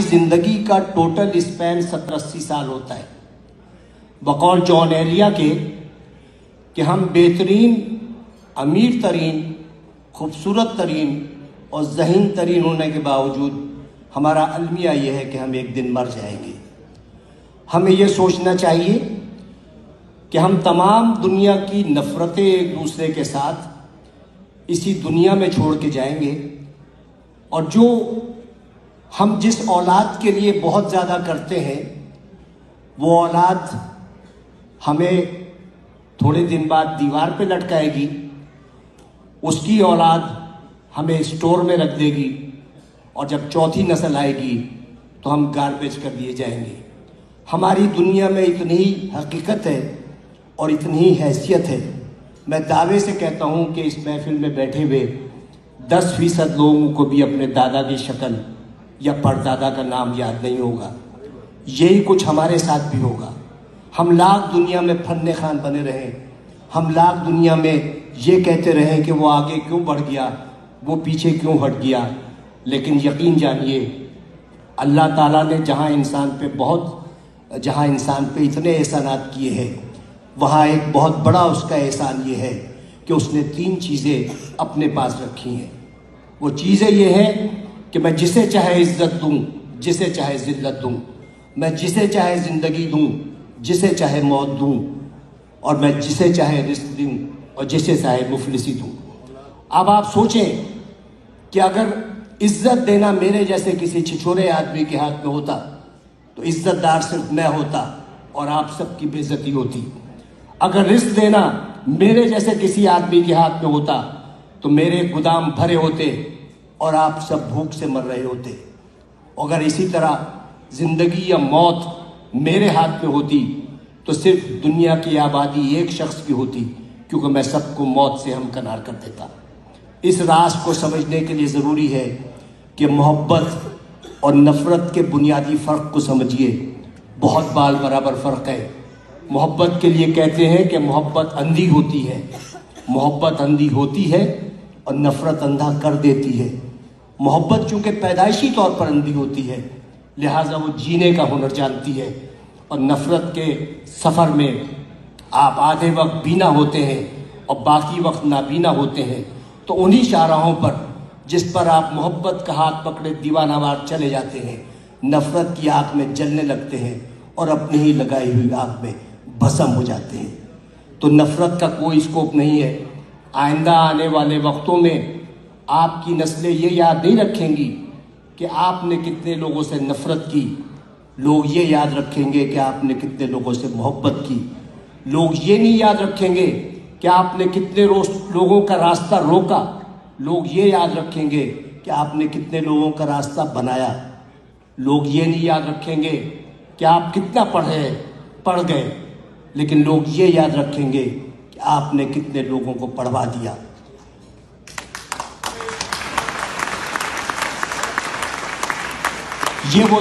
زندگی کا total Spain 70-80 سال ہوتا ہے، بقول جان ایلیا کے کہ ہم بہترین، امیر ترین، خوبصورت ترین اور ذہین ترین ہونے کے باوجود ہمارا المیہ یہ ہے کہ ہم ایک دن مر جائیں گے۔ ہمیں یہ سوچنا چاہیے کہ ہم تمام دنیا کی نفرتیں ایک دوسرے کے ساتھ اسی دنیا میں چھوڑ کے جائیں گے، اور جو ہم جس اولاد کے لیے بہت زیادہ کرتے ہیں وہ اولاد ہمیں تھوڑے دن بعد دیوار پہ لٹکائے گی، اس کی اولاد ہمیں اسٹور میں رکھ دے گی، اور جب چوتھی نسل آئے گی تو ہم گاربیج کر دیے جائیں گے۔ ہماری دنیا میں اتنی ہی حقیقت ہے اور اتنی ہی حیثیت ہے، میں دعوے سے کہتا ہوں کہ اس محفل میں بیٹھے ہوئے 10% لوگوں کو بھی اپنے دادا کی شکل یا پردادا کا نام یاد نہیں ہوگا۔ یہی کچھ ہمارے ساتھ بھی ہوگا۔ ہم لاکھ دنیا میں فن خوان بنے رہیں، ہم لاکھ دنیا میں یہ کہتے رہیں کہ وہ آگے کیوں بڑھ گیا، وہ پیچھے کیوں ہٹ گیا، لیکن یقین جانیے اللہ تعالیٰ نے جہاں انسان پہ اتنے احسانات کیے ہیں، وہاں ایک بہت بڑا اس کا احسان یہ ہے کہ اس نے 3 چیزیں اپنے پاس رکھی ہیں۔ وہ چیزیں یہ ہیں کہ میں جسے چاہے عزت دوں، جسے چاہے ذلت دوں، میں جسے چاہے زندگی دوں، جسے چاہے موت دوں، اور میں جسے چاہے رزق دوں اور جسے چاہے مفلسی دوں۔ اب آپ سوچیں کہ اگر عزت دینا میرے جیسے کسی چھچورے آدمی کے ہاتھ میں ہوتا تو عزت دار صرف میں ہوتا اور آپ سب کی بے عزتی ہوتی۔ اگر رزق دینا میرے جیسے کسی آدمی کے ہاتھ میں ہوتا تو میرے گودام بھرے ہوتے اور آپ سب بھوک سے مر رہے ہوتے۔ اگر اسی طرح زندگی یا موت میرے ہاتھ میں ہوتی تو صرف دنیا کی آبادی ایک شخص کی ہوتی، کیونکہ میں سب کو موت سے ہمکنار کر دیتا۔ اس راز کو سمجھنے کے لیے ضروری ہے کہ محبت اور نفرت کے بنیادی فرق کو سمجھیے۔ بہت بال برابر فرق ہے۔ محبت کے لیے کہتے ہیں کہ محبت اندھی ہوتی ہے، محبت اندھی ہوتی ہے اور نفرت اندھا کر دیتی ہے۔ محبت چونکہ پیدائشی طور پر اندھی ہوتی ہے، لہٰذا وہ جینے کا ہنر جانتی ہے، اور نفرت کے سفر میں آپ آدھے وقت بینا ہوتے ہیں اور باقی وقت نابینا ہوتے ہیں، تو انہی شاہراہوں پر جس پر آپ محبت کا ہاتھ پکڑے دیوانہ وار چلے جاتے ہیں، نفرت کی آگ میں جلنے لگتے ہیں اور اپنی ہی لگائی ہوئی آگ میں بھسم ہو جاتے ہیں۔ تو نفرت کا کوئی اسکوپ نہیں ہے۔ آئندہ آنے والے وقتوں میں آپ کی نسلیں یہ یاد نہیں رکھیں گی کہ آپ نے کتنے لوگوں سے نفرت کی، لوگ یہ یاد رکھیں گے کہ آپ نے کتنے لوگوں سے محبت کی۔ لوگ یہ نہیں یاد رکھیں گے کہ آپ نے کتنے لوگوں کا راستہ روکا، لوگ یہ یاد رکھیں گے کہ آپ نے کتنے لوگوں کا راستہ بنایا۔ لوگ یہ نہیں یاد رکھیں گے کہ آپ کتنا پڑھ گئے، لیکن لوگ یہ یاد رکھیں گے کہ آپ نے کتنے لوگوں کو پڑھوا دیا۔ یہ وہ